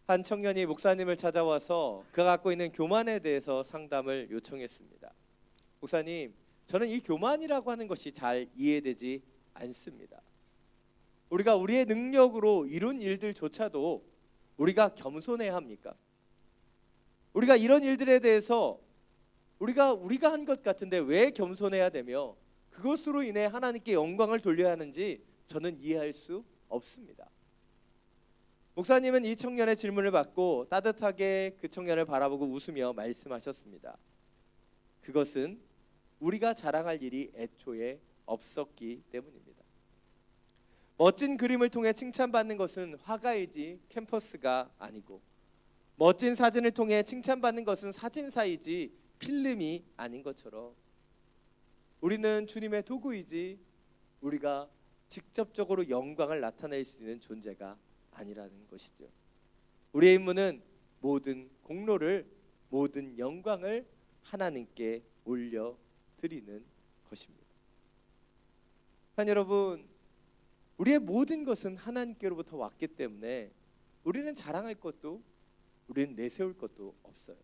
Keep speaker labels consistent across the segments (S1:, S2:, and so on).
S1: 한 청년이 목사님을 찾아와서 그가 갖고 있는 교만에 대해서 상담을 요청했습니다. 목사님, 저는 이 교만이라고 하는 것이 잘 이해되지 않습니다. 우리가 우리의 능력으로 이룬 일들조차도 우리가 겸손해야 합니까? 우리가 이런 일들에 대해서 우리가 한 것 같은데 왜 겸손해야 되며 그것으로 인해 하나님께 영광을 돌려야 하는지 저는 이해할 수 없습니다. 목사님은 이 청년의 질문을 받고 따뜻하게 그 청년을 바라보고 웃으며 말씀하셨습니다. 그것은 우리가 자랑할 일이 애초에 없었기 때문입니다. 멋진 그림을 통해 칭찬받는 것은 화가이지 캠퍼스가 아니고, 멋진 사진을 통해 칭찬받는 것은 사진사이지 필름이 아닌 것처럼, 우리는 주님의 도구이지 우리가 직접적으로 영광을 나타낼 수 있는 존재가 아니라는 것이죠. 우리의 임무는 모든 공로를, 모든 영광을 하나님께 올려드리는 것입니다. 여러분, 우리의 모든 것은 하나님께로부터 왔기 때문에 우리는 자랑할 것도, 우리는 내세울 것도 없어요.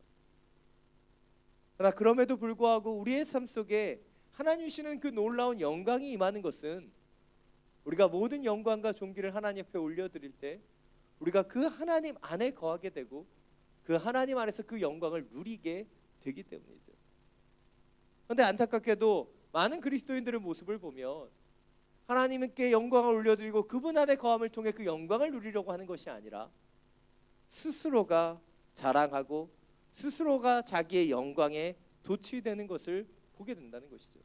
S1: 그러나 그럼에도 불구하고 우리의 삶 속에 하나님 주시는 그 놀라운 영광이 임하는 것은, 우리가 모든 영광과 존귀를 하나님 앞에 올려드릴 때 우리가 그 하나님 안에 거하게 되고 그 하나님 안에서 그 영광을 누리게 되기 때문이죠. 그런데 안타깝게도 많은 그리스도인들의 모습을 보면 하나님께 영광을 올려드리고 그분 안에 거함을 통해 그 영광을 누리려고 하는 것이 아니라 스스로가 자랑하고 스스로가 자기의 영광에 도취되는 것을 보게 된다는 것이죠.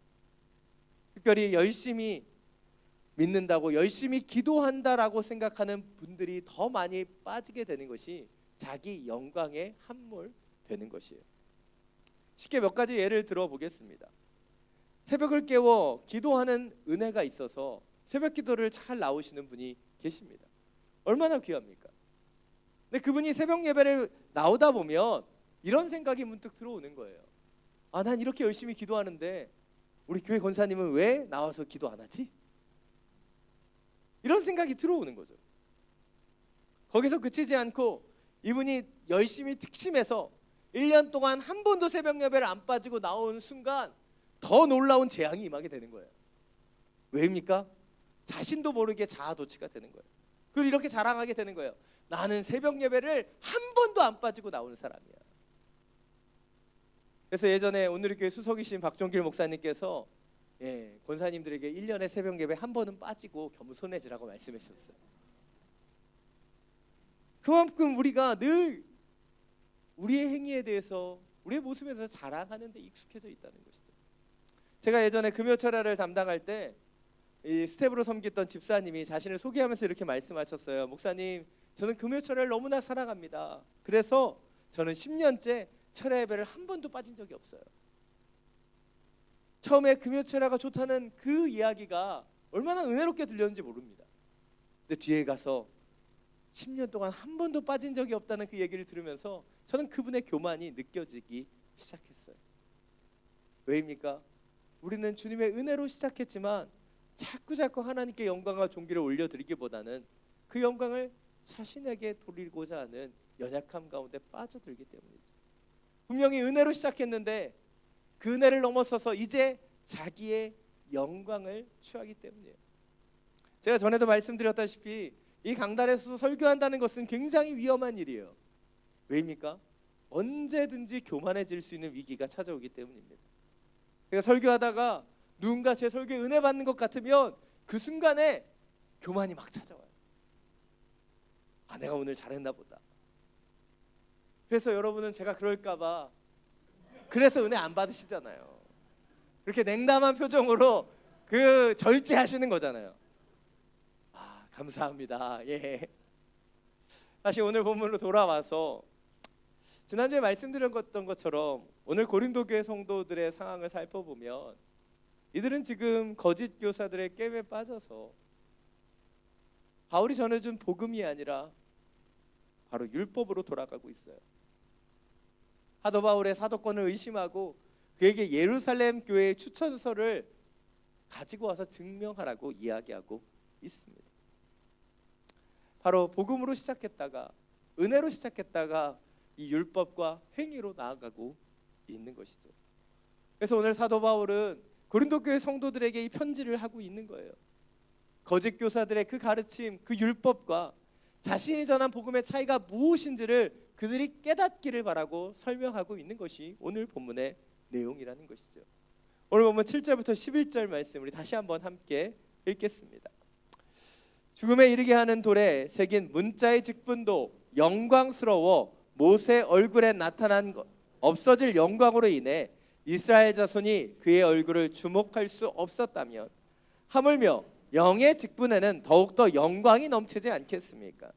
S1: 특별히 열심히 믿는다고, 열심히 기도한다라고 생각하는 분들이 더 많이 빠지게 되는 것이 자기 영광에 함몰되는 것이에요. 쉽게 몇 가지 예를 들어보겠습니다. 새벽을 깨워 기도하는 은혜가 있어서 새벽 기도를 잘 나오시는 분이 계십니다. 얼마나 귀합니까? 근데 그분이 새벽 예배를 나오다 보면 이런 생각이 문득 들어오는 거예요. 아, 난 이렇게 열심히 기도하는데 우리 교회 권사님은 왜 나와서 기도 안 하지? 이런 생각이 들어오는 거죠. 거기서 그치지 않고 이분이 열심히 특심해서 1년 동안 한 번도 새벽 예배를 안 빠지고 나오는 순간 더 놀라운 재앙이 임하게 되는 거예요. 왜입니까? 자신도 모르게 자아도취가 되는 거예요. 그리고 이렇게 자랑하게 되는 거예요. 나는 새벽 예배를 한 번도 안 빠지고 나오는 사람이야. 그래서 예전에 오늘의 교회 수석이신 박종길 목사님께서 권사님들에게 1년에 새벽 예배 한 번은 빠지고 겸손해지라고 말씀하셨어요. 그만큼 우리가 늘 우리의 행위에 대해서, 우리의 모습에 대해서 자랑하는 데 익숙해져 있다는 것이죠. 제가 예전에 금요철야를 담당할 때 이 스텝으로 섬겼던 집사님이 자신을 소개하면서 이렇게 말씀하셨어요. 목사님, 저는 금요철야를 너무나 사랑합니다. 그래서 저는 10년째 철야 예배를 한 번도 빠진 적이 없어요. 처음에 금요철야가 좋다는 그 이야기가 얼마나 은혜롭게 들렸는지 모릅니다. 근데 뒤에 가서 10년 동안 한 번도 빠진 적이 없다는 그 얘기를 들으면서 저는 그분의 교만이 느껴지기 시작했어요. 왜입니까? 우리는 주님의 은혜로 시작했지만 자꾸 하나님께 영광과 존귀를 올려드리기보다는 그 영광을 자신에게 돌리고자 하는 연약함 가운데 빠져들기 때문이죠. 분명히 은혜로 시작했는데 그 은혜를 넘어서서 이제 자기의 영광을 취하기 때문이에요. 제가 전에도 말씀드렸다시피 이 강단에서 설교한다는 것은 굉장히 위험한 일이에요. 왜입니까? 언제든지 교만해질 수 있는 위기가 찾아오기 때문입니다. 제가 설교하다가 누군가 제 설교에 은혜 받는 것 같으면 그 순간에 교만이 막 찾아와요. 아, 내가 오늘 잘했나 보다. 그래서 여러분은 제가 그럴까봐 그래서 은혜 안 받으시잖아요. 그렇게 냉담한 표정으로 그 절제하시는 거잖아요. 아, 감사합니다. 예. 다시 오늘 본문으로 돌아와서 지난주에 말씀드렸던 것처럼 오늘 고린도 교회 성도들의 상황을 살펴보면 이들은 지금 거짓 교사들의 게임에 빠져서 바울이 전해준 복음이 아니라 바로 율법으로 돌아가고 있어요. 사도 바울의 사도권을 의심하고 그에게 예루살렘 교회의 추천서를 가지고 와서 증명하라고 이야기하고 있습니다. 바로 복음으로 시작했다가 은혜로 시작했다가 이 율법과 행위로 나아가고 있는 것이죠. 그래서 오늘 사도 바울은 고린도 교회 성도들에게 이 편지를 하고 있는 거예요. 거짓 교사들의 그 가르침, 그 율법과 자신이 전한 복음의 차이가 무엇인지를 그들이 깨닫기를 바라고 설명하고 있는 것이 오늘 본문의 내용이라는 것이죠. 오늘 본문 7절부터 11절 말씀 우리 다시 한번 함께 읽겠습니다. 죽음에 이르게 하는 돌에 새긴 문자의 직분도 영광스러워 모세 얼굴에 나타난 것 없어질 영광으로 인해 이스라엘 자손이 그의 얼굴을 주목할 수 없었다면 하물며 영의 직분에는 더욱더 영광이 넘치지 않겠습니까?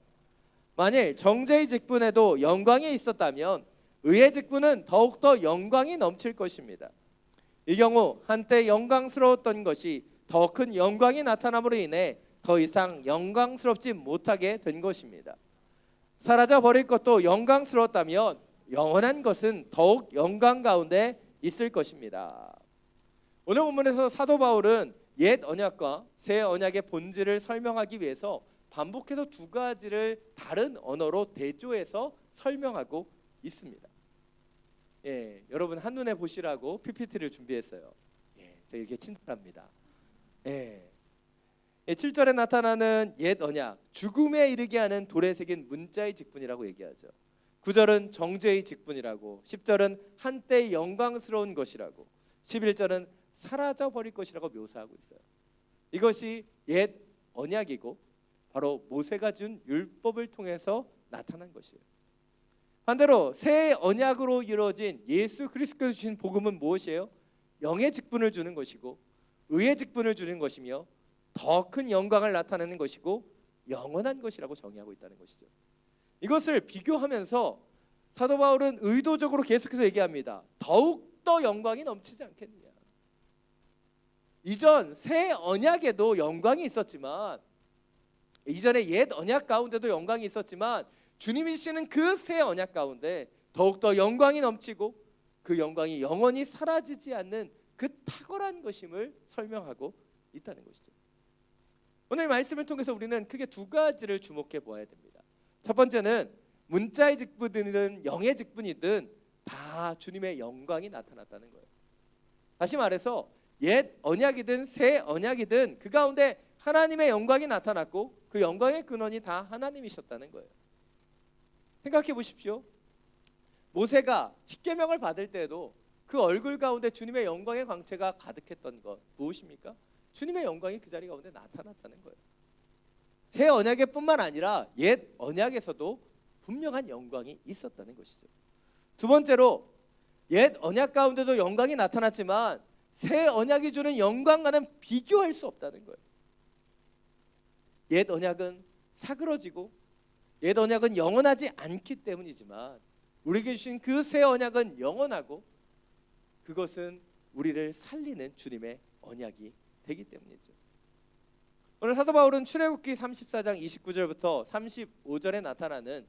S1: 만일 정죄의 직분에도 영광이 있었다면 의의 직분은 더욱더 영광이 넘칠 것입니다. 이 경우 한때 영광스러웠던 것이 더 큰 영광이 나타남으로 인해 더 이상 영광스럽지 못하게 된 것입니다. 사라져 버릴 것도 영광스러웠다면 영원한 것은 더욱 영광 가운데 있을 것입니다. 오늘 본문에서 사도 바울은 옛 언약과 새 언약의 본질을 설명하기 위해서 반복해서 두 가지를 다른 언어로 대조해서 설명하고 있습니다. 여러분 한눈에 보시라고 PPT를 준비했어요. 제가 이렇게 친절합니다. 7절에 나타나는 옛 언약, 죽음에 이르게 하는 돌에 새긴 문자의 직분이라고 얘기하죠. 9절은 정죄의 직분이라고, 10절은 한때 영광스러운 것이라고, 11절은 사라져 버릴 것이라고 묘사하고 있어요. 이것이 옛 언약이고 바로 모세가 준 율법을 통해서 나타난 것이에요. 반대로 새 언약으로 이루어진 예수 그리스도께서 주신 복음은 무엇이에요? 영의 직분을 주는 것이고 의의 직분을 주는 것이며 더 큰 영광을 나타내는 것이고 영원한 것이라고 정의하고 있다는 것이죠. 이것을 비교하면서 사도 바울은 의도적으로 계속해서 얘기합니다. 더욱더 영광이 넘치지 않겠느냐. 이전 새 언약에도 영광이 있었지만, 이전에 옛 언약 가운데도 영광이 있었지만 주님이 주시는 그 새 언약 가운데 더욱더 영광이 넘치고 그 영광이 영원히 사라지지 않는 그 탁월한 것임을 설명하고 있다는 것이죠. 오늘 말씀을 통해서 우리는 크게 두 가지를 주목해 보아야 됩니다. 첫 번째는 문자의 직분이든 영의 직분이든 다 주님의 영광이 나타났다는 거예요. 다시 말해서 옛 언약이든 새 언약이든 그 가운데 하나님의 영광이 나타났고 그 영광의 근원이 다 하나님이셨다는 거예요. 생각해 보십시오. 모세가 십계명을 받을 때에도 그 얼굴 가운데 주님의 영광의 광채가 가득했던 것 무엇입니까? 주님의 영광이 그 자리 가운데 나타났다는 거예요. 새 언약의 뿐만 아니라 옛 언약에서도 분명한 영광이 있었다는 것이죠. 두 번째로 옛 언약 가운데도 영광이 나타났지만 새 언약이 주는 영광과는 비교할 수 없다는 거예요. 옛 언약은 사그러지고 옛 언약은 영원하지 않기 때문이지만 우리에게 주신 그 새 언약은 영원하고 그것은 우리를 살리는 주님의 언약이 되기 때문이죠. 오늘 사도 바울은 출애굽기 34장 29절부터 35절에 나타나는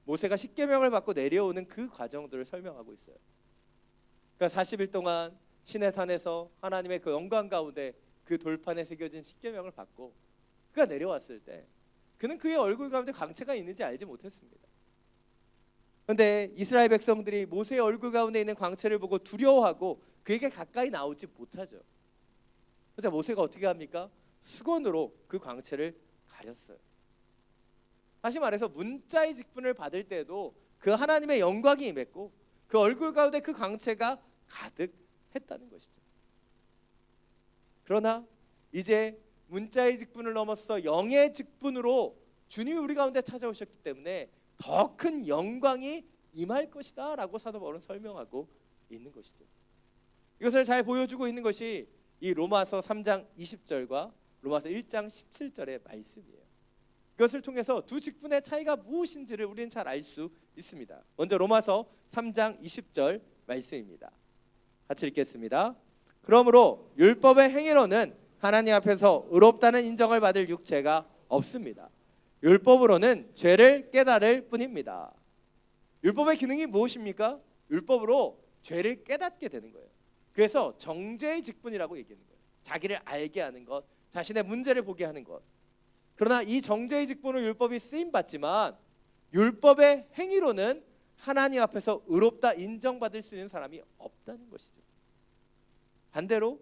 S1: 모세가 십계명을 받고 내려오는 그 과정들을 설명하고 있어요. 그러니까 40일 동안 시내산에서 하나님의 그 영광 가운데 그 돌판에 새겨진 십계명을 받고 그가 내려왔을 때 그는 그의 얼굴 가운데 광채가 있는지 알지 못했습니다. 그런데 이스라엘 백성들이 모세의 얼굴 가운데 있는 광채를 보고 두려워하고 그에게 가까이 나오지 못하죠. 그래서 모세가 어떻게 합니까? 수건으로 그 광채를 가렸어요. 다시 말해서 문자의 직분을 받을 때도 그 하나님의 영광이 임했고 그 얼굴 가운데 그 광채가 가득했다는 것이죠. 그러나 이제 문자의 직분을 넘어서 영의 직분으로 주님이 우리 가운데 찾아오셨기 때문에 더 큰 영광이 임할 것이다 라고 사도 바울은 설명하고 있는 것이죠. 이것을 잘 보여주고 있는 것이 이 로마서 3장 20절과 로마서 1장 17절의 말씀이에요. 이것을 통해서 두 직분의 차이가 무엇인지를 우리는 잘 알 수 있습니다. 먼저 로마서 3장 20절 말씀입니다. 같이 읽겠습니다. 그러므로 율법의 행위로는 하나님 앞에서 의롭다는 인정을 받을 육체가 없습니다. 율법으로는 죄를 깨달을 뿐입니다. 율법의 기능이 무엇입니까? 율법으로 죄를 깨닫게 되는 거예요. 그래서 정죄의 직분이라고 얘기하는 거예요. 자기를 알게 하는 것, 자신의 문제를 보게 하는 것. 그러나 이 정죄의 직분을 율법이 쓰임 받지만 율법의 행위로는 하나님 앞에서 의롭다 인정받을 수 있는 사람이 없다는 것이죠. 반대로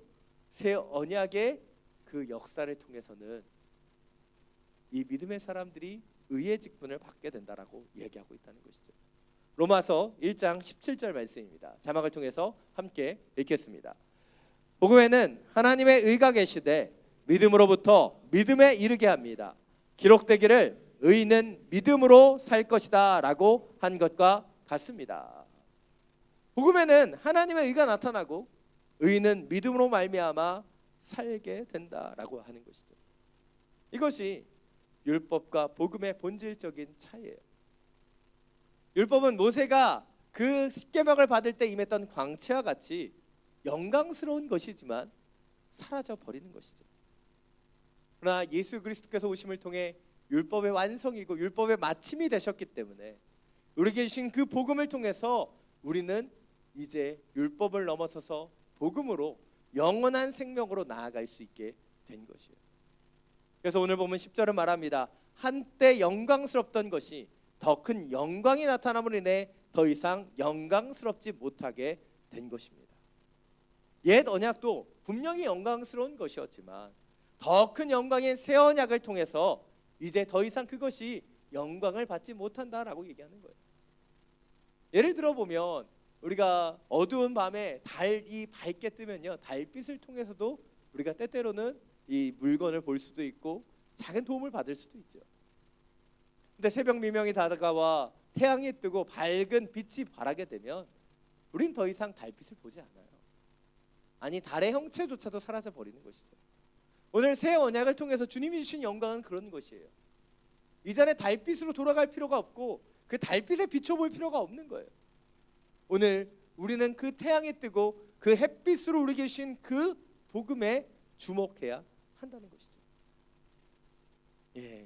S1: 새 언약의 그 역사를 통해서는 이 믿음의 사람들이 의의 직분을 받게 된다라고 얘기하고 있다는 것이죠. 로마서 1장 17절 말씀입니다. 자막을 통해서 함께 읽겠습니다. 복음에는 하나님의 의가 계시되 믿음으로부터 믿음에 이르게 합니다. 기록되기를 의인은 믿음으로 살 것이다 라고 한 것과 같습니다. 복음에는 하나님의 의가 나타나고 의인은 믿음으로 말미암아 살게 된다라고 하는 것이죠. 이것이 율법과 복음의 본질적인 차이예요. 율법은 모세가 그 십계명을 받을 때 임했던 광채와 같이 영광스러운 것이지만 사라져 버리는 것이죠. 그러나 예수 그리스도께서 오심을 통해 율법의 완성이고 율법의 마침이 되셨기 때문에 우리에게 주신 그 복음을 통해서 우리는 이제 율법을 넘어서서 복음으로 영원한 생명으로 나아갈 수 있게 된 것이에요. 그래서 오늘 보면 10절은 말합니다. 한때 영광스럽던 것이 더 큰 영광이 나타남으로 인해 더 이상 영광스럽지 못하게 된 것입니다. 옛 언약도 분명히 영광스러운 것이었지만 더 큰 영광인 새 언약을 통해서 이제 더 이상 그것이 영광을 받지 못한다라고 얘기하는 거예요. 예를 들어 보면 우리가 어두운 밤에 달이 밝게 뜨면요, 달빛을 통해서도 우리가 때때로는 이 물건을 볼 수도 있고 작은 도움을 받을 수도 있죠. 근데 새벽 미명이 다가와 태양이 뜨고 밝은 빛이 발하게 되면 우린 더 이상 달빛을 보지 않아요. 아니, 달의 형체조차도 사라져 버리는 것이죠. 오늘 새 언약을 통해서 주님이 주신 영광은 그런 것이에요. 이전에 달빛으로 돌아갈 필요가 없고 그 달빛에 비춰볼 필요가 없는 거예요. 오늘 우리는 그 태양이 뜨고 그 햇빛으로 우리에게 주신 그 복음에 주목해야 한다는 것이죠.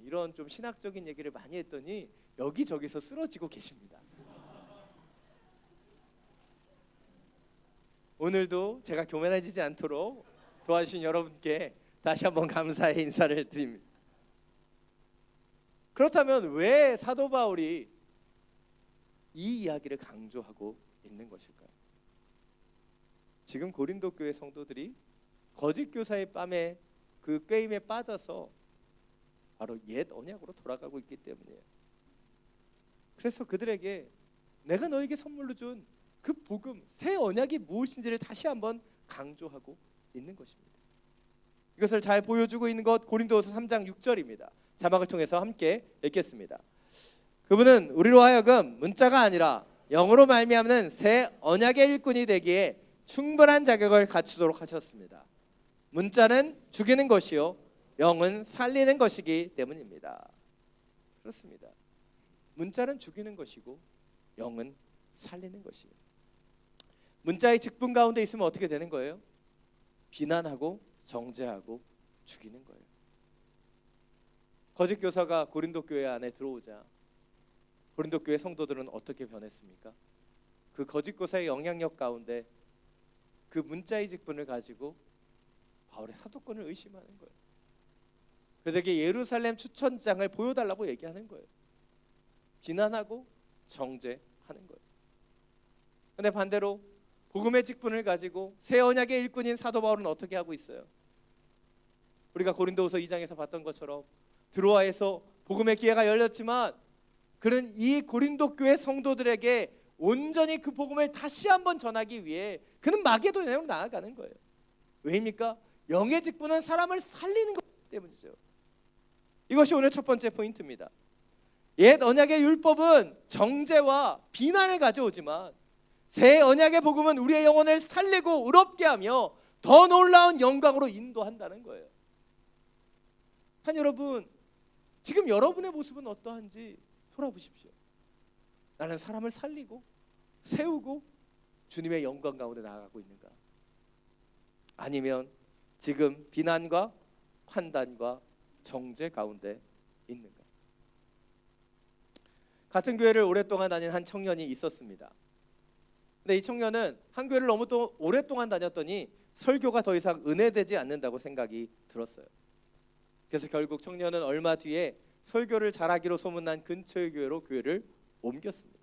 S1: 이런 좀 신학적인 얘기를 많이 했더니 여기저기서 쓰러지고 계십니다. 오늘도 제가 교만해지지 않도록 도와주신 여러분께 다시 한번 감사의 인사를 드립니다. 그렇다면 왜 사도 바울이 이 이야기를 강조하고 있는 것일까요? 지금 고린도 교회 성도들이 거짓 교사의 뺨에 그 꾀임에 빠져서 바로 옛 언약으로 돌아가고 있기 때문이에요. 그래서 그들에게 내가 너에게 선물로 준 그 복음, 새 언약이 무엇인지를 다시 한번 강조하고 있는 것입니다. 이것을 잘 보여주고 있는 것 고린도후서 3장 6절입니다. 자막을 통해서 함께 읽겠습니다. 그분은 우리로 하여금 문자가 아니라 영으로 말미암는 새 언약의 일꾼이 되기에 충분한 자격을 갖추도록 하셨습니다. 문자는 죽이는 것이요 영은 살리는 것이기 때문입니다. 그렇습니다. 문자는 죽이는 것이고 영은 살리는 것이에요. 문자의 직분 가운데 있으면 어떻게 되는 거예요? 비난하고 정죄하고 죽이는 거예요. 거짓 교사가 고린도 교회 안에 들어오자 고린도 교회 성도들은 어떻게 변했습니까? 그 거짓 교사의 영향력 가운데 그 문자의 직분을 가지고 바울의 사도권을 의심하는 거예요. 그들에게 예루살렘 추천장을 보여달라고 얘기하는 거예요. 비난하고 정죄하는 거예요. 그런데 반대로 복음의 직분을 가지고 새 언약의 일꾼인 사도 바울은 어떻게 하고 있어요? 우리가 고린도후서 2장에서 봤던 것처럼 드로아에서 복음의 기회가 열렸지만 그는 이 고린도 교회 성도들에게 온전히 그 복음을 다시 한번 전하기 위해 그는 마게도냐로 나아가는 거예요. 왜입니까? 영의 직분은 사람을 살리는 것 때문이죠. 이것이 오늘 첫 번째 포인트입니다. 옛 언약의 율법은 정죄와 비난을 가져오지만 새 언약의 복음은 우리의 영혼을 살리고 의롭게 하며 더 놀라운 영광으로 인도한다는 거예요. 한 여러분, 지금 여러분의 모습은 어떠한지 돌아보십시오. 나는 사람을 살리고 세우고 주님의 영광 가운데 나아가고 있는가? 아니면 지금 비난과 판단과 정죄 가운데 있는가? 같은 교회를 오랫동안 다닌 한 청년이 있었습니다. 근데 이 청년은 한 교회를 너무 또 오랫동안 다녔더니 설교가 더 이상 은혜되지 않는다고 생각이 들었어요. 그래서 결국 청년은 얼마 뒤에 설교를 잘하기로 소문난 근처의 교회로 교회를 옮겼습니다.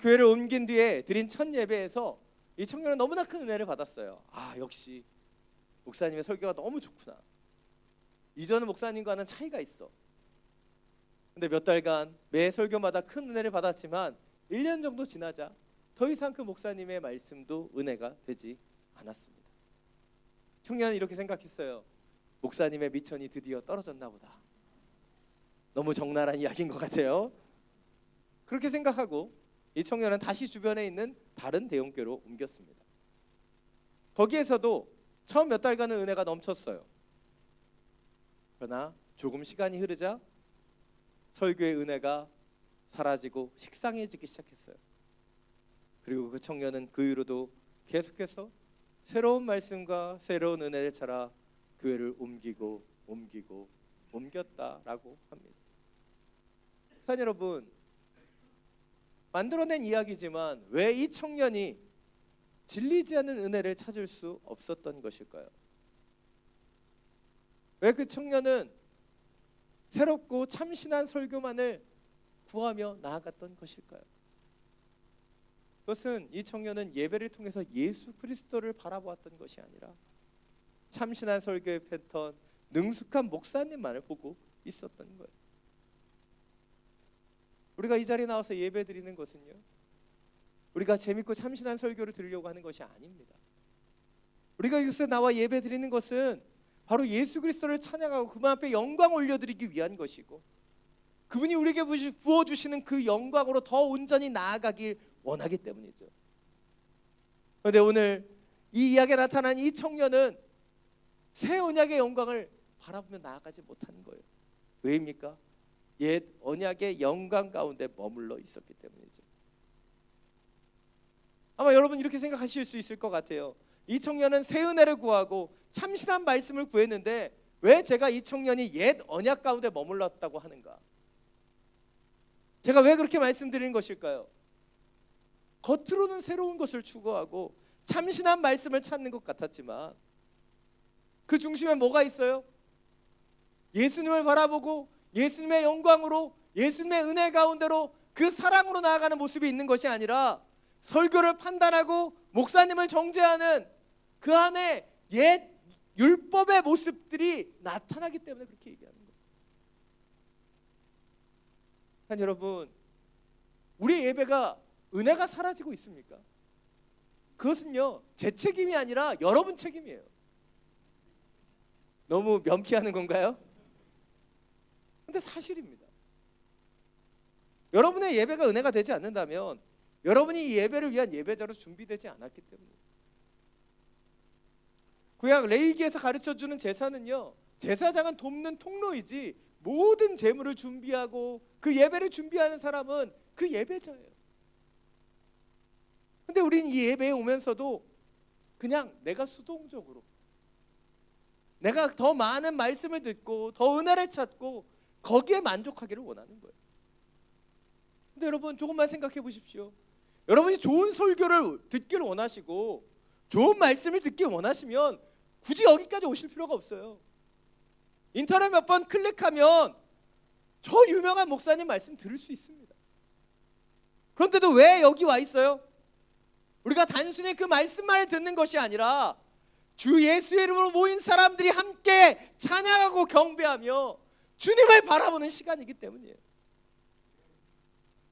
S1: 교회를 옮긴 뒤에 드린 첫 예배에서 이 청년은 너무나 큰 은혜를 받았어요. 역시 목사님의 설교가 너무 좋구나. 이전 목사님과는 차이가 있어. 근데 몇 달간 매 설교마다 큰 은혜를 받았지만 1년 정도 지나자 더 이상 그 목사님의 말씀도 은혜가 되지 않았습니다. 청년은 이렇게 생각했어요. 목사님의 미천이 드디어 떨어졌나 보다. 너무 적나라한 이야기인 것 같아요. 그렇게 생각하고 이 청년은 다시 주변에 있는 다른 대형교회로 옮겼습니다. 거기에서도 처음 몇 달간은 은혜가 넘쳤어요. 그러나 조금 시간이 흐르자 설교의 은혜가 사라지고 식상해지기 시작했어요. 그리고 그 청년은 그 이후로도 계속해서 새로운 말씀과 새로운 은혜를 찾아 교회를 옮겼다라고 합니다. 사랑 여러분, 만들어낸 이야기지만 왜 이 청년이 질리지 않는 은혜를 찾을 수 없었던 것일까요? 왜 그 청년은 새롭고 참신한 설교만을 구하며 나아갔던 것일까요? 그것은 이 청년은 예배를 통해서 예수 그리스도를 바라보았던 것이 아니라 참신한 설교의 패턴, 능숙한 목사님만을 보고 있었던 거예요. 우리가 이 자리에 나와서 예배 드리는 것은요, 우리가 재밌고 참신한 설교를 들으려고 하는 것이 아닙니다. 우리가 이곳에 나와 예배 드리는 것은 바로 예수 그리스도를 찬양하고 그분 앞에 영광 올려드리기 위한 것이고, 그분이 우리에게 부어주시는 그 영광으로 더 온전히 나아가길 원하기 때문이죠. 그런데 오늘 이 이야기에 나타난 이 청년은 새 언약의 영광을 바라보며 나아가지 못한 거예요. 왜입니까? 옛 언약의 영광 가운데 머물러 있었기 때문이죠. 아마 여러분 이렇게 생각하실 수 있을 것 같아요. 이 청년은 새 은혜를 구하고 참신한 말씀을 구했는데 왜 제가 이 청년이 옛 언약 가운데 머물렀다고 하는가? 제가 왜 그렇게 말씀드리는 것일까요? 겉으로는 새로운 것을 추구하고 참신한 말씀을 찾는 것 같았지만 그 중심에 뭐가 있어요? 예수님을 바라보고 예수님의 영광으로, 예수님의 은혜 가운데로 그 사랑으로 나아가는 모습이 있는 것이 아니라 설교를 판단하고 목사님을 정죄하는 그 안에 옛 율법의 모습들이 나타나기 때문에 그렇게 얘기하는 거예요. 여러분, 우리 예배가 은혜가 사라지고 있습니까? 그것은요, 제 책임이 아니라 여러분 책임이에요. 너무 면피하는 건가요? 근데 사실입니다. 여러분의 예배가 은혜가 되지 않는다면 여러분이 이 예배를 위한 예배자로 준비되지 않았기 때문입니다. 구약 레위기에서 가르쳐주는 제사는요, 제사장은 돕는 통로이지 모든 제물을 준비하고 그 예배를 준비하는 사람은 그 예배자예요. 근데 우리는 이 예배에 오면서도 그냥 내가 수동적으로 내가 더 많은 말씀을 듣고 더 은혜를 찾고 거기에 만족하기를 원하는 거예요. 근데 여러분 조금만 생각해 보십시오. 여러분이 좋은 설교를 듣기를 원하시고 좋은 말씀을 듣기 원하시면 굳이 여기까지 오실 필요가 없어요. 인터넷 몇 번 클릭하면 저 유명한 목사님 말씀 들을 수 있습니다. 그런데도 왜 여기 와 있어요? 우리가 단순히 그 말씀만을 듣는 것이 아니라 주 예수의 이름으로 모인 사람들이 함께 찬양하고 경배하며 주님을 바라보는 시간이기 때문이에요.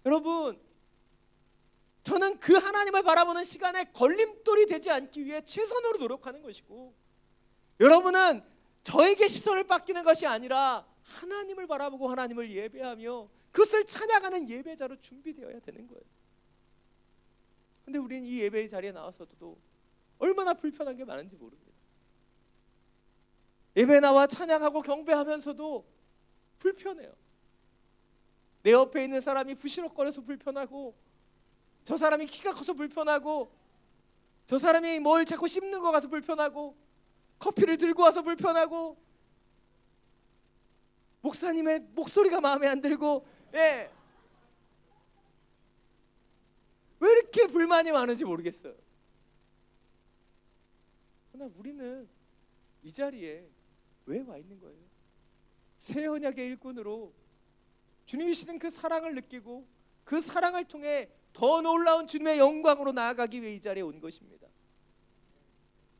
S1: 여러분, 저는 그 하나님을 바라보는 시간에 걸림돌이 되지 않기 위해 최선으로 노력하는 것이고, 여러분은 저에게 시선을 뺏기는 것이 아니라 하나님을 바라보고 하나님을 예배하며 그것을 찬양하는 예배자로 준비되어야 되는 거예요. 근데 우리는 이 예배의 자리에 나와서도 얼마나 불편한 게 많은지 모릅니다. 예배 나와 찬양하고 경배하면서도 불편해요. 내 옆에 있는 사람이 부시럭거려서 불편하고, 저 사람이 키가 커서 불편하고, 저 사람이 뭘 자꾸 씹는 것 같아 불편하고, 커피를 들고 와서 불편하고, 목사님의 목소리가 마음에 안 들고, 왜 이렇게 불만이 많은지 모르겠어요. 그러나 우리는 이 자리에 왜 와 있는 거예요? 새 언약의 일꾼으로 주님이 주시는 그 사랑을 느끼고 그 사랑을 통해 더 놀라운 주님의 영광으로 나아가기 위해 이 자리에 온 것입니다.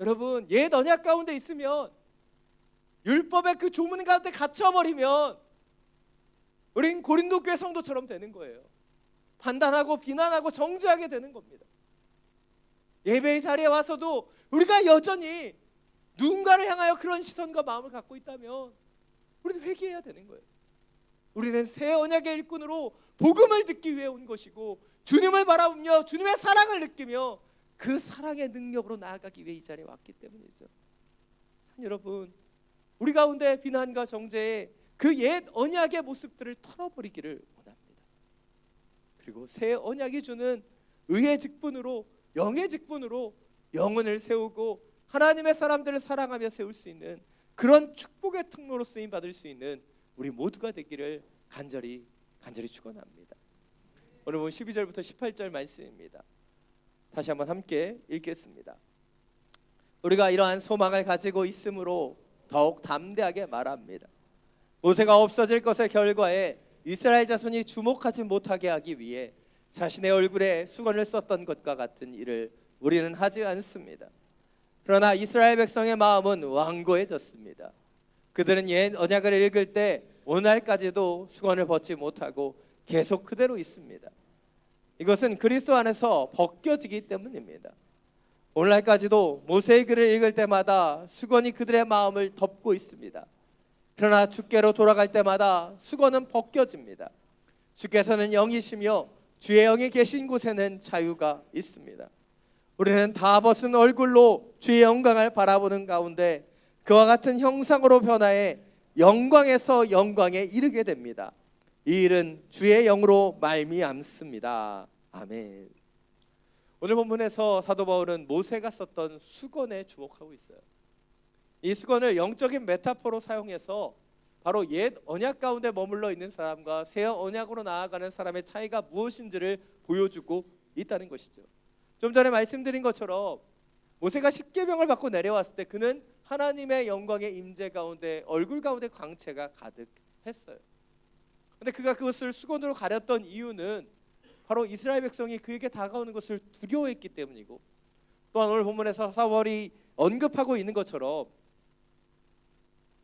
S1: 여러분, 옛 언약 가운데 있으면, 율법의 그 조문 가운데 갇혀버리면 우린 고린도 교회 성도처럼 되는 거예요. 판단하고 비난하고 정죄하게 되는 겁니다. 예배의 자리에 와서도 우리가 여전히 누군가를 향하여 그런 시선과 마음을 갖고 있다면 우리는 회개해야 되는 거예요. 우리는 새 언약의 일꾼으로 복음을 듣기 위해 온 것이고, 주님을 바라보며 주님의 사랑을 느끼며 그 사랑의 능력으로 나아가기 위해 이 자리에 왔기 때문이죠. 여러분, 우리 가운데 비난과 정죄의 그 옛 언약의 모습들을 털어버리기를 원합니다. 그리고 새 언약이 주는 의의 직분으로, 영의 직분으로 영혼을 세우고 하나님의 사람들을 사랑하며 세울 수 있는 그런 축복의 통로로 쓰임 받을 수 있는 우리 모두가 되기를 간절히 축원합니다. 오늘 본 12절부터 18절 말씀입니다. 다시 한번 함께 읽겠습니다. 우리가 이러한 소망을 가지고 있으므로 더욱 담대하게 말합니다. 모세가 없어질 것의 결과에 이스라엘 자손이 주목하지 못하게 하기 위해 자신의 얼굴에 수건을 썼던 것과 같은 일을 우리는 하지 않습니다. 그러나 이스라엘 백성의 마음은 완고해졌습니다. 그들은 옛 언약을 읽을 때 오늘까지도 수건을 벗지 못하고 계속 그대로 있습니다. 이것은 그리스도 안에서 벗겨지기 때문입니다. 오늘날까지도 모세의 글을 읽을 때마다 수건이 그들의 마음을 덮고 있습니다. 그러나 주께로 돌아갈 때마다 수건은 벗겨집니다. 주께서는 영이시며 주의 영이 계신 곳에는 자유가 있습니다. 우리는 다 벗은 얼굴로 주의 영광을 바라보는 가운데 그와 같은 형상으로 변화해 영광에서 영광에 이르게 됩니다. 이 일은 주의 영으로 말미암습니다. 아멘. 오늘 본문에서 사도 바울은 모세가 썼던 수건에 주목하고 있어요. 이 수건을 영적인 메타포로 사용해서 바로 옛 언약 가운데 머물러 있는 사람과 새 언약으로 나아가는 사람의 차이가 무엇인지를 보여주고 있다는 것이죠. 좀 전에 말씀드린 것처럼 모세가 십계명을 받고 내려왔을 때 그는 하나님의 영광의 임재 가운데 얼굴 가운데 광채가 가득했어요. 그런데 그가 그것을 수건으로 가렸던 이유는 바로 이스라엘 백성이 그에게 다가오는 것을 두려워했기 때문이고, 또한 오늘 본문에서 사월이 언급하고 있는 것처럼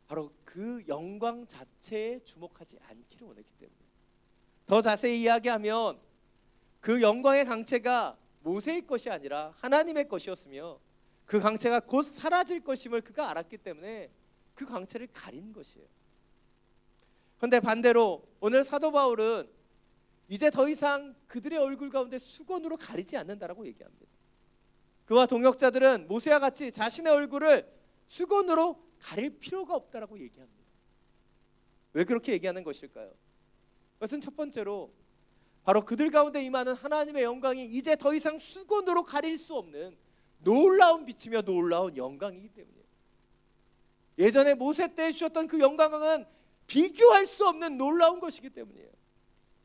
S1: 바로 그 영광 자체에 주목하지 않기를 원했기 때문이에요. 더 자세히 이야기하면 그 영광의 강체가 모세의 것이 아니라 하나님의 것이었으며 그 강체가 곧 사라질 것임을 그가 알았기 때문에 그 강체를 가린 것이에요. 그런데 반대로 오늘 사도 바울은 이제 더 이상 그들의 얼굴 가운데 수건으로 가리지 않는다라고 얘기합니다. 그와 동역자들은 모세와 같이 자신의 얼굴을 수건으로 가릴 필요가 없다라고 얘기합니다. 왜 그렇게 얘기하는 것일까요? 그것은 첫 번째로 바로 그들 가운데 임하는 하나님의 영광이 이제 더 이상 수건으로 가릴 수 없는 놀라운 빛이며 놀라운 영광이기 때문이에요. 예전에 모세 때 주셨던 그 영광은 비교할 수 없는 놀라운 것이기 때문이에요.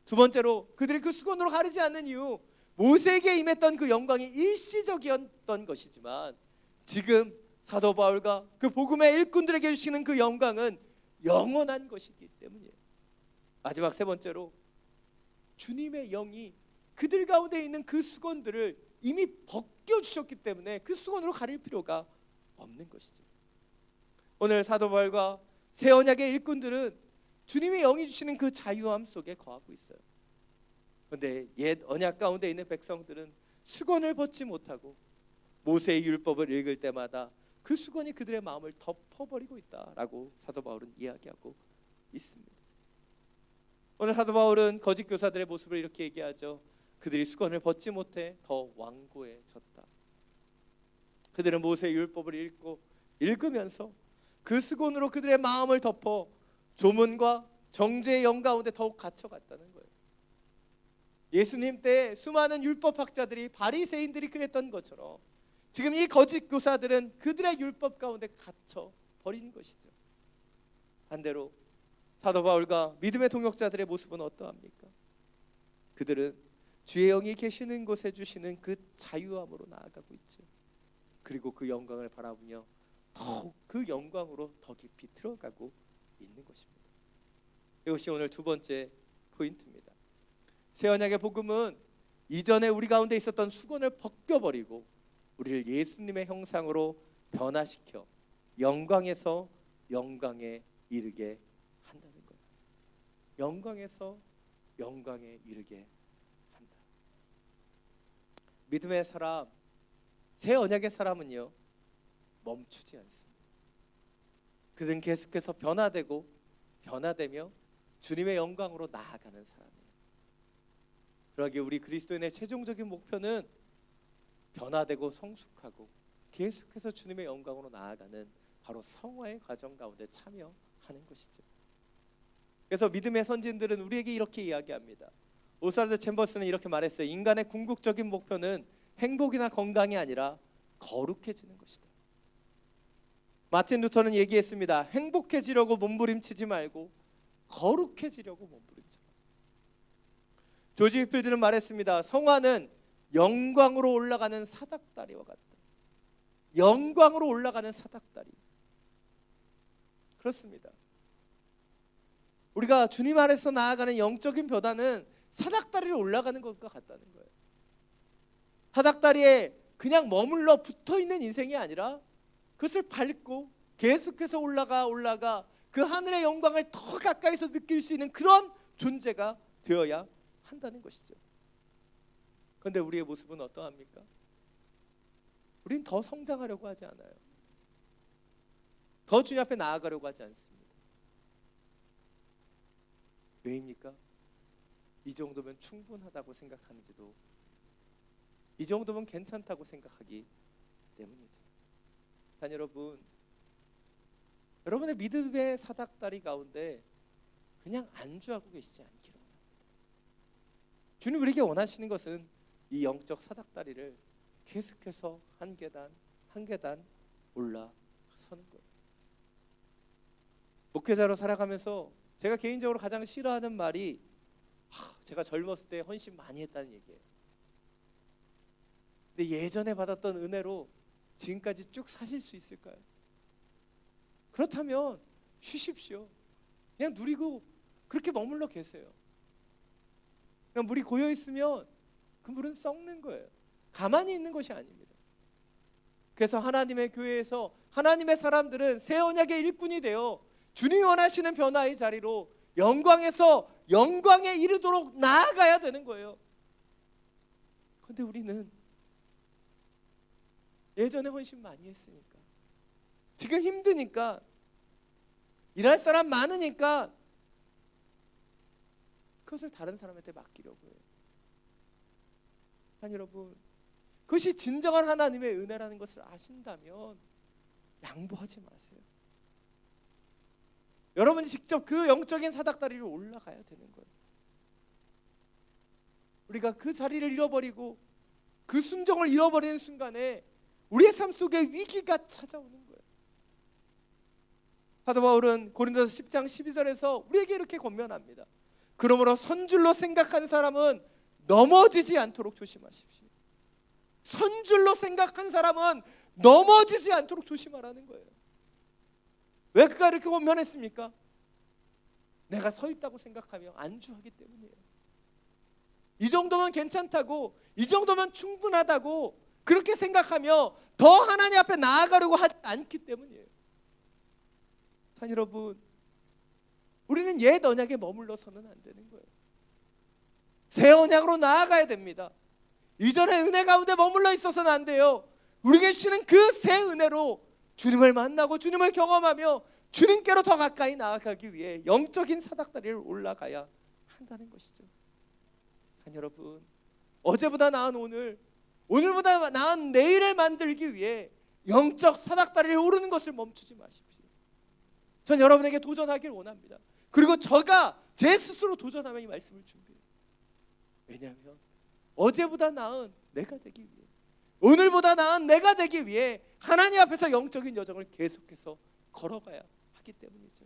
S1: 두 번째로 그들이 그 수건으로 가리지 않는 이유, 모세에게 임했던 그 영광이 일시적이었던 것이지만 지금 사도 바울과 그 복음의 일꾼들에게 주시는 그 영광은 영원한 것이기 때문이에요. 마지막 세 번째로 주님의 영이 그들 가운데 있는 그 수건들을 이미 벗겨주셨기 때문에 그 수건으로 가릴 필요가 없는 것이죠. 오늘 사도 바울과 새 언약의 일꾼들은 주님의 영이 주시는 그 자유함 속에 거하고 있어요. 그런데 옛 언약 가운데 있는 백성들은 수건을 벗지 못하고 모세의 율법을 읽을 때마다 그 수건이 그들의 마음을 덮어버리고 있다라고 사도 바울은 이야기하고 있습니다. 오늘 사도 바울은 거짓 교사들의 모습을 이렇게 얘기하죠. 그들이 수건을 벗지 못해 더 완고해졌다. 그들은 모세의 율법을 읽으면서 그 수건으로 그들의 마음을 덮어 조문과 정죄의 영 가운데 더욱 갇혀갔다는 거예요. 예수님 때 수많은 율법학자들이, 바리새인들이 그랬던 것처럼 지금 이 거짓 교사들은 그들의 율법 가운데 갇혀 버린 것이죠. 반대로 사도 바울과 믿음의 동역자들의 모습은 어떠합니까? 그들은 주의 영이 계시는 곳에 주시는 그 자유함으로 나아가고 있죠. 그리고 그 영광을 바라보며 더욱 그 영광으로 더 깊이 들어가고 있는 것입니다. 이것이 오늘 두 번째 포인트입니다. 새 언약의 복음은 이전에 우리 가운데 있었던 수건을 벗겨버리고 우리를 예수님의 형상으로 변화시켜 영광에서 영광에 이르게 한다는 거예요. 영광에서 영광에 이르게 한다. 믿음의 사람, 새 언약의 사람은요, 멈추지 않습니다. 그들은 계속해서 변화되고 변화되며 주님의 영광으로 나아가는 사람이에요. 그러기에 우리 그리스도인의 최종적인 목표는 변화되고 성숙하고 계속해서 주님의 영광으로 나아가는 바로 성화의 과정 가운데 참여하는 것이죠. 그래서 믿음의 선진들은 우리에게 이렇게 이야기합니다. 오스왈드 챔버스는 이렇게 말했어요. 인간의 궁극적인 목표는 행복이나 건강이 아니라 거룩해지는 것이다. 마틴 루터는 얘기했습니다. 행복해지려고 몸부림치지 말고 거룩해지려고 몸부림쳐라. 조지 휘필드는 말했습니다. 성화는 영광으로 올라가는 사닥다리와 같다. 영광으로 올라가는 사닥다리. 그렇습니다. 우리가 주님 아래서 나아가는 영적인 벼단은 사닥다리를 올라가는 것과 같다는 거예요. 사닥다리에 그냥 머물러 붙어있는 인생이 아니라 그것을 밟고 계속해서 올라가 그 하늘의 영광을 더 가까이서 느낄 수 있는 그런 존재가 되어야 한다는 것이죠. 그런데 우리의 모습은 어떠합니까? 우린 더 성장하려고 하지 않아요. 더 주님 앞에 나아가려고 하지 않습니다. 왜입니까? 이 정도면 충분하다고 생각하는지도, 이 정도면 괜찮다고 생각하기 때문이죠. 단 여러분, 여러분의 믿음의 사닥다리 가운데 그냥 안주하고 계시지 않기를 원합니다. 주님 우리에게 원하시는 것은 이 영적 사닥다리를 계속해서 한 계단 한 계단 올라서는 거예요. 목회자로 살아가면서 제가 개인적으로 가장 싫어하는 말이 제가 젊었을 때 헌신 많이 했다는 얘기예요. 근데 예전에 받았던 은혜로 지금까지 쭉 사실 수 있을까요? 그렇다면 쉬십시오. 그냥 누리고 그렇게 머물러 계세요. 그냥 물이 고여 있으면 그 물은 썩는 거예요. 가만히 있는 것이 아닙니다. 그래서 하나님의 교회에서 하나님의 사람들은 새 언약의 일꾼이 되어 주님이 원하시는 변화의 자리로 영광에서 영광에 이르도록 나아가야 되는 거예요. 그런데 우리는 예전에 헌신 많이 했으니까, 지금 힘드니까, 일할 사람 많으니까 그것을 다른 사람한테 맡기려고 해요. 아니 여러분, 그것이 진정한 하나님의 은혜라는 것을 아신다면 양보하지 마세요. 여러분이 직접 그 영적인 사닥다리를 올라가야 되는 거예요. 우리가 그 자리를 잃어버리고 그 순종을 잃어버리는 순간에 우리의 삶 속에 위기가 찾아오는 거예요. 사도 바울은 고린도서 10장 12절에서 우리에게 이렇게 권면합니다. 그러므로 선줄로 생각하는 사람은 넘어지지 않도록 조심하십시오. 선줄로 생각한 사람은 넘어지지 않도록 조심하라는 거예요. 왜 그가 이렇게 권면했습니까? 내가 서 있다고 생각하며 안주하기 때문이에요. 이 정도면 괜찮다고, 이 정도면 충분하다고 그렇게 생각하며 더 하나님 앞에 나아가려고 하지 않기 때문이에요. 자 여러분, 우리는 옛 언약에 머물러서는 안 되는 거예요. 새 언약으로 나아가야 됩니다. 이전의 은혜 가운데 머물러 있어서는 안 돼요. 우리에게 주시는 그 새 은혜로 주님을 만나고 주님을 경험하며 주님께로 더 가까이 나아가기 위해 영적인 사닥다리를 올라가야 한다는 것이죠. 자 여러분, 어제보다 나은 오늘, 오늘보다 나은 내일을 만들기 위해 영적 사닥다리를 오르는 것을 멈추지 마십시오. 전 여러분에게 도전하기를 원합니다. 그리고 제가 제 스스로 도전하며 이 말씀을 준비해요. 왜냐하면 어제보다 나은 내가 되기 위해, 오늘보다 나은 내가 되기 위해 하나님 앞에서 영적인 여정을 계속해서 걸어가야 하기 때문이죠.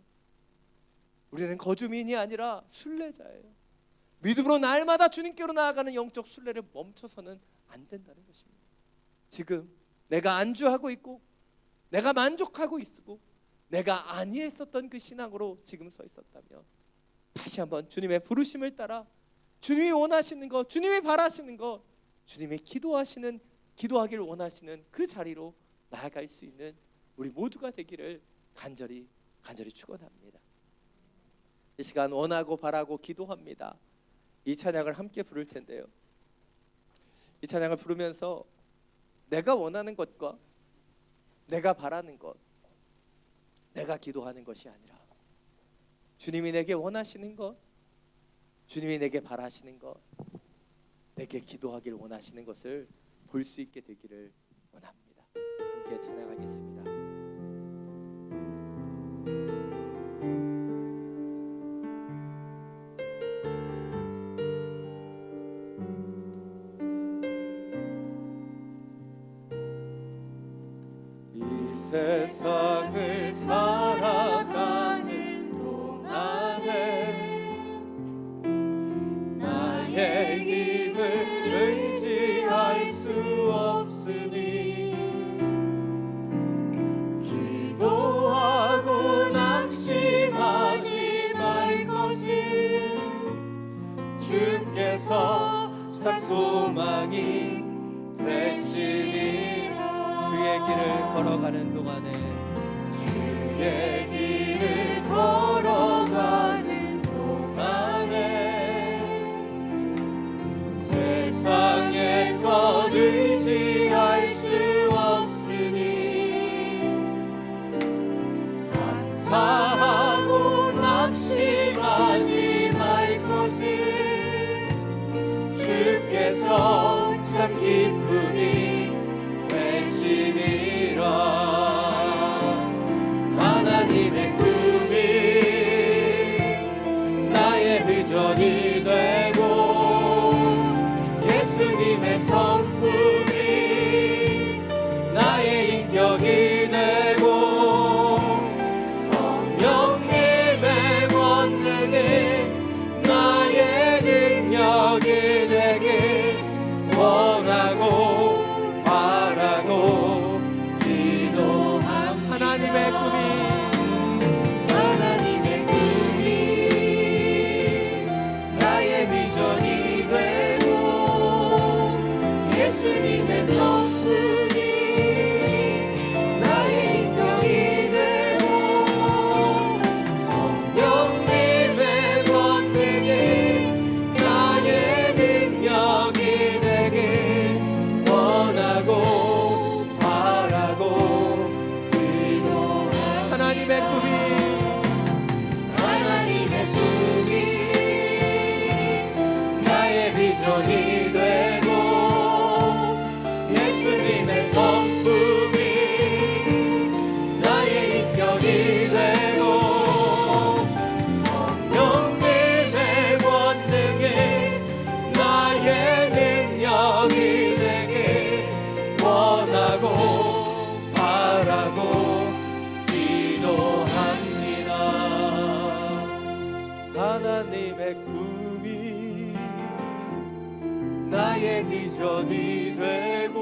S1: 우리는 거주민이 아니라 순례자예요. 믿음으로 날마다 주님께로 나아가는 영적 순례를 멈춰서는 안 된다는 것입니다. 지금 내가 안주하고 있고 내가 만족하고 있고 내가 안위했었던 그 신앙으로 지금 서 있었다면 다시 한번 주님의 부르심을 따라 주님이 원하시는 것, 주님이 바라시는 것, 주님이 기도하길 원하시는 그 자리로 나아갈 수 있는 우리 모두가 되기를 간절히 축원합니다. 이 시간 원하고 바라고 기도합니다. 이 찬양을 함께 부를 텐데요, 이 찬양을 부르면서 내가 원하는 것과 내가 바라는 것, 내가 기도하는 것이 아니라 주님이 내게 원하시는 것, 주님이 내게 바라시는 것, 내게 기도하길 원하시는 것을 볼 수 있게 되기를 원합니다. 함께 찬양하겠습니다. 이 세상을 살아가는 동안에 나의 힘을 의지할 수 없으니 기도하고 낙심하지 말 것을 주께서 참 소망이 되시니 주의 길을 걸어가는 동안에 주의 길을 걸어가는 동안에 세상의 것 의지할 수 없으니 감사하고 낙심하지 말 것을 주께서 참 기쁨이 하나님의 꿈이 나의 비전이 되고 예수님의 성품이 나의 인격이 되고 성령님의 권능이 나의 능력이 되길 원하고 바라고 기도합니다. 하나님의 꿈이 나의 비전이 되고 예수님의 성품이 나의 인격이 되고 성령님의 권능이 나의 능력이 되길 원하고 바라고 하나님의 꿈이 나의 비전이 되고 예수님의 성품이 나의 인격이 되고 성령님의 권능이 나의 능력이 되길 원하고 바라고 하나님의 꿈이 나의 비전이 되고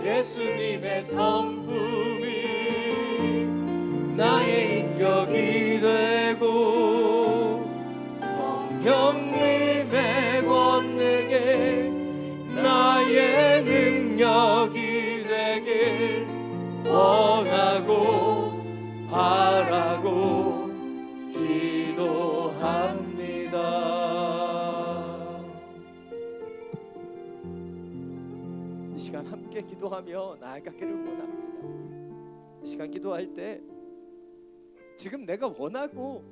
S1: 예수님의 성품이 나의 인격이 되고 성령님의 권능이 나의 능력이 되길 원하고 바라고 기도합니다. 이 시간 함께 기도하며 나아가기를 원합니다. 이 시간 기도할 때 지금 내가 원하고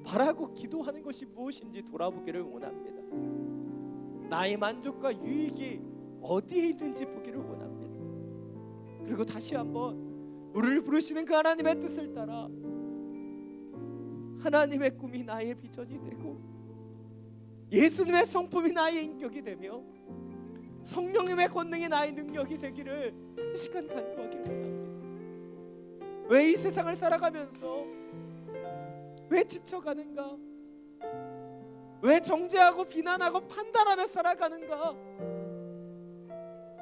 S1: 바라고 기도하는 것이 무엇인지 돌아보기를 원합니다. 나의 만족과 유익이 어디에 있는지 보기를 원합니다. 그리고 다시 한번 우리를 부르시는 그 하나님의 뜻을 따라 하나님의 꿈이 나의 비전이 되고 예수님의 성품이 나의 인격이 되며 성령님의 권능이 나의 능력이 되기를 이 시간 간구하기를 원합니다. 왜 이 세상을 살아가면서 왜 지쳐가는가? 왜 정죄하고 비난하고 판단하며 살아가는가?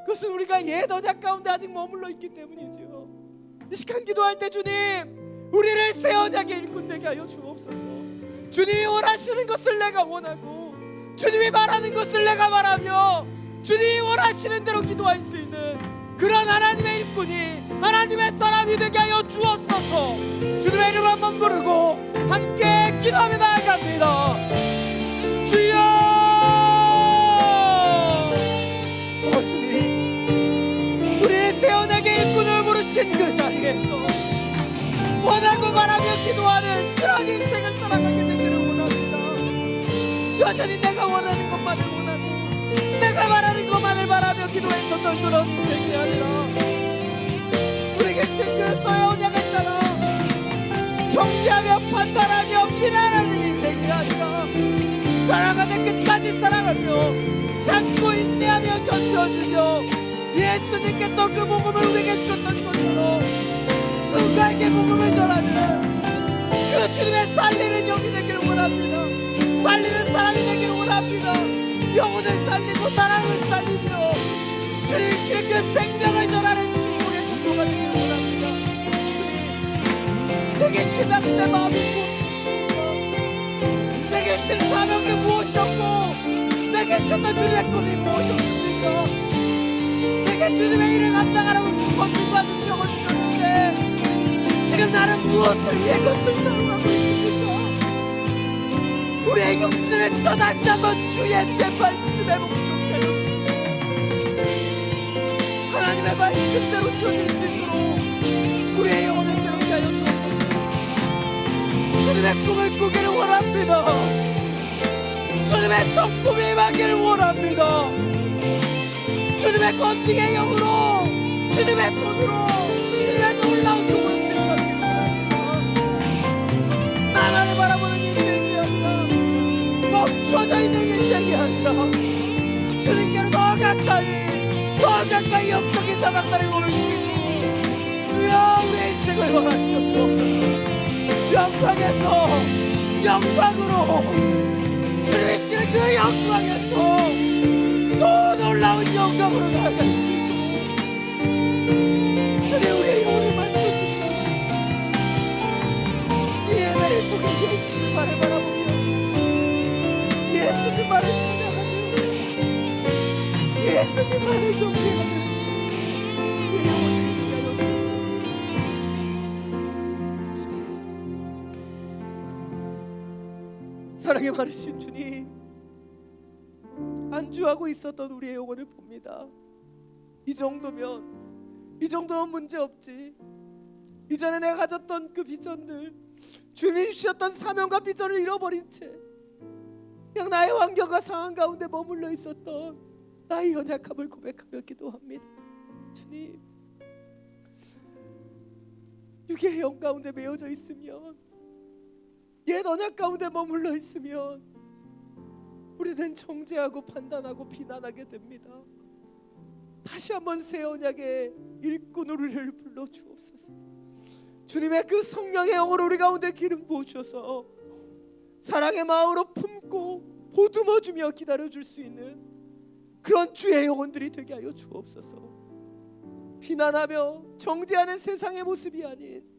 S1: 그것은 우리가 옛 언약 가운데 아직 머물러 있기 때문이죠. 이 시간 기도할 때 주님, 우리를 새 언약의 일꾼 되게 하여 주옵소서. 주님이 원하시는 것을 내가 원하고 주님이 말하는 것을 내가 말하며 주님이 원하시는 대로 기도할 수 있는 그런 하나님의 일꾼이 하나님의 사람이 되게 하여 주옵소서. 주님의 이름을 한번 부르고 함께 기도하며 나아갑니다. 주여, 주님, 우리를 세워내게 일꾼을 부르신 그 자리에서 원하고 말하며 기도하는 그런 인생을 살아가게 되기를 원합니다. 여전히 내가 원하는 것만을 원하고 내가 말하는 것만을 말하며 기도해서 널널한 인생이 아니라 우리에게 신그 써야오냐가 있잖아. 정지하며 판단하며 비난하는 인생이 아니라 살아가는 끝까지 살아가며 참고 인내하며 견뎌주며 예수님께서 그 복음을 우리에게 주셨던 것으로 누가에게 복음을 전하는 그 주님의 살리는 영이 되기를 원합니다. 살리는 사람이 되기를 원합니다. 영혼을 살리고 사랑을 살리며 주님 주신 그 생명을 전하는 축복의 공로가 되기를 원합니다. 주님, 내게 주신 당신의 마음이 무엇입니까? 내게 주신 사명이 무엇이었고 내게 주셨던 주님의 꿈이 무엇이었습니까? 내게 주님의 일을 감당하라고 권능과 능력을 주셨는데 지금 나는 무엇을 위해 그것을 사용하고 있습니까? 우리의 육신을 저 다시 한번 주의 말씀에 묵묵하여 주시고 하나님의 말씀대로 주어질 수 있도록 우리의 영혼을 새롭게 하여 주옵소서. 주님의 꿈을 꾸기를 원합니다. 주님의 성품이 임하기를 원합니다. 주님의 권능의 영으로 주님의 손으로 주님의 놀라운 영으로 새롭게 원합니다. 나만을 바라보는 인생이 아니라 멈춰져 있는 인생이 아니라 주님께로 더 가까이 영적인 사랑과를 올리시고 주여 우리의 인생을 원하시며 주옵소서. 영광에서 영광으로 주님이 주시는 그 영광에서 또 놀라운 영광으로 나아갈 수 있도록 주님 우리의 영혼을 만져주시고 이 예배를 통해 예수님만을 바라보며 예수님만을 찬양하며 예수님만을 경배하며 주의 영혼을 위하여 주옵소서. 사랑의 많으신 주님, 안주하고 있었던 우리의 영혼을 봅니다. 이 정도면 문제없지. 이전에 내가 가졌던 그 비전들, 주님이 주셨던 사명과 비전을 잃어버린 채 그냥 나의 환경과 상황 가운데 머물러 있었던 나의 연약함을 고백하며 기도합니다. 주님, 육의 영 가운데 매여져 있으면, 옛 언약 가운데 머물러 있으면 우리는 정죄하고 판단하고 비난하게 됩니다. 다시 한번 새 언약의 일꾼으로 우리를 불러 주옵소서. 주님의 그 성령의 영으로 우리 가운데 기름 부어 주셔서 사랑의 마음으로 품고 보듬어 주며 기다려 줄 수 있는 그런 주의 영혼들이 되게 하여 주옵소서. 비난하며 정죄하는 세상의 모습이 아닌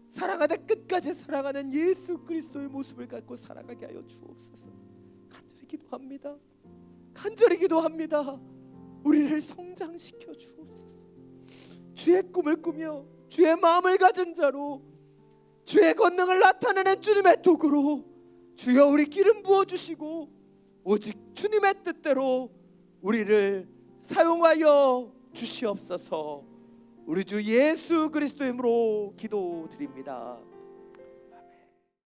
S1: 살아가다 끝까지 살아가는 예수 그리스도의 모습을 갖고 살아가게 하여 주옵소서. 간절히 기도합니다. 우리를 성장시켜 주옵소서. 주의 꿈을 꾸며 주의 마음을 가진 자로 주의 권능을 나타내는 주님의 도구로 주여 우리 기름 부어주시고 오직 주님의 뜻대로 우리를 사용하여 주시옵소서. 우리 주 예수 그리스도의 이름으로 기도드립니다.